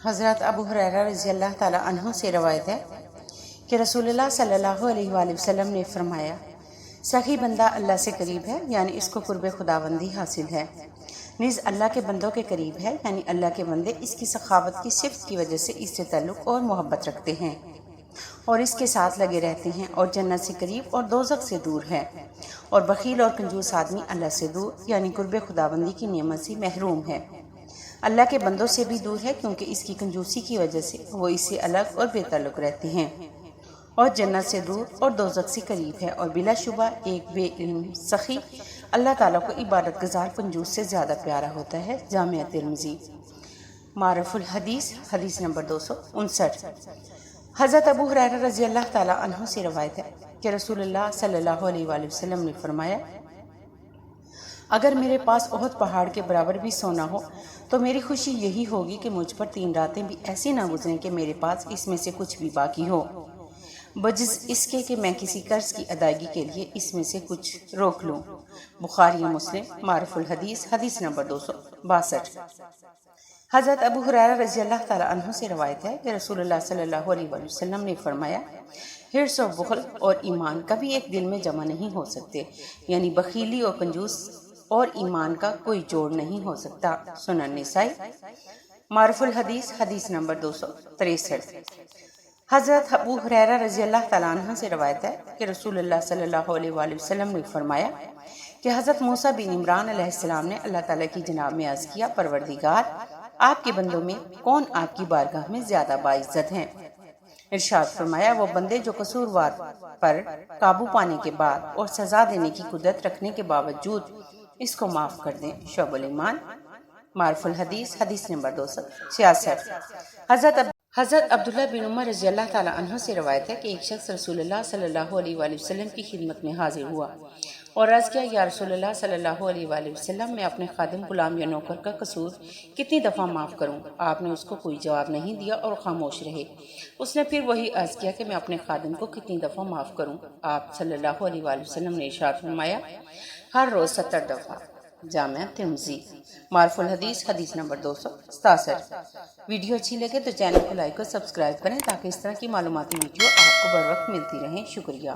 حضرت ابو ہریرہ رضی اللہ تعالی عنہ سے روایت ہے کہ رسول اللہ صلی اللہ علیہ وآلہ وسلم نے فرمایا، سخی بندہ اللہ سے قریب ہے، یعنی اس کو قرب خداوندی حاصل ہے، نیز اللہ کے بندوں کے قریب ہے، یعنی اللہ کے بندے اس کی سخاوت کی صفت کی وجہ سے اس سے تعلق اور محبت رکھتے ہیں اور اس کے ساتھ لگے رہتے ہیں، اور جنت سے قریب اور دوزخ سے دور ہے، اور بخیل اور کنجوس آدمی اللہ سے دور، یعنی قرب خداوندی کی نعمت سے محروم ہے، اللہ کے بندوں سے بھی دور ہے، کیونکہ اس کی کنجوسی کی وجہ سے وہ اس سے الگ اور بے تعلق رہتے ہیں، اور جنت سے دور اور دوزخ سے قریب ہے، اور بلا شبہ ایک بے علم سخی اللہ تعالیٰ کو عبادت گزار کنجوس سے زیادہ پیارا ہوتا ہے۔ جامعہ ترمذی معرف الحدیث، حدیث نمبر 259۔ حضرت ابو ہریرہ رضی اللہ تعالیٰ عنہ سے روایت ہے کہ رسول اللہ صلی اللہ علیہ وآلہ وسلم نے فرمایا، اگر میرے پاس احد پہاڑ کے برابر بھی سونا ہو تو میری خوشی یہی ہوگی کہ مجھ پر 3 راتیں بھی ایسی نہ گزریں کہ میرے پاس اس میں سے کچھ بھی باقی ہو، بجز اس کے کہ میں کسی قرض کی ادائیگی کے لیے اس میں سے کچھ روک لوں۔ بخاری مسلم معرف الحدیث، حدیث نمبر 262۔ حضرت ابو ہریرہ رضی اللہ تعالیٰ عنہ سے روایت ہے کہ رسول اللہ صلی اللہ علیہ وآلہ وسلم نے فرمایا، حرص و بخل اور ایمان کبھی ایک دل میں جمع نہیں ہو سکتے، یعنی بخیلی اور کنجوس اور ایمان کا کوئی جوڑ نہیں ہو سکتا۔ سنن نسائی معرف الحدیث، حدیث نمبر 263۔ حضرت ابو ہریرہ رضی اللہ تعالیٰ عنہ سے روایت ہے کہ رسول اللہ صلی اللہ علیہ وآلہ وسلم نے فرمایا کہ حضرت موسیٰ بن عمران علیہ السلام نے اللہ تعالیٰ کی جناب میں عرض کیا، پروردگار، آپ کے بندوں میں کون آپ کی بارگاہ میں زیادہ باعزت ہیں؟ ارشاد فرمایا، وہ بندے جو قصوروار پر قابو پانے کے بعد اور سزا دینے کی قدرت رکھنے کے باوجود اس کو معاف کر دیں۔ شعب الایمان معرف الحدیث، حدیث نمبر 266۔ حضرت عبداللہ بن عمر رضی اللہ تعالیٰ عنہ سے روایت ہے کہ ایک شخص رسول اللہ صلی اللہ علیہ وآلہ وسلم کی خدمت میں حاضر ہوا اور عرض کیا، یا رسول اللہ صلی اللہ علیہ وآلہ وسلم، میں اپنے خادم، غلام یا نوکر کا قصور کتنی دفعہ معاف کروں؟ آپ نے اس کو کوئی جواب نہیں دیا اور خاموش رہے۔ اس نے پھر وہی عرض کیا کہ میں اپنے خادم کو کتنی دفعہ معاف کروں؟ آپ صلی اللہ علیہ وآلہ وسلم نے ارشاد فرمایا، ہر روز 70 دفعہ۔ جامعہ ترمذی معرف الحدیث، حدیث نمبر 267۔ ویڈیو اچھی لگے تو چینل کو لائک اور سبسکرائب کریں تاکہ اس طرح کی معلوماتی ویڈیو آپ کو بر وقت ملتی رہیں۔ شکریہ۔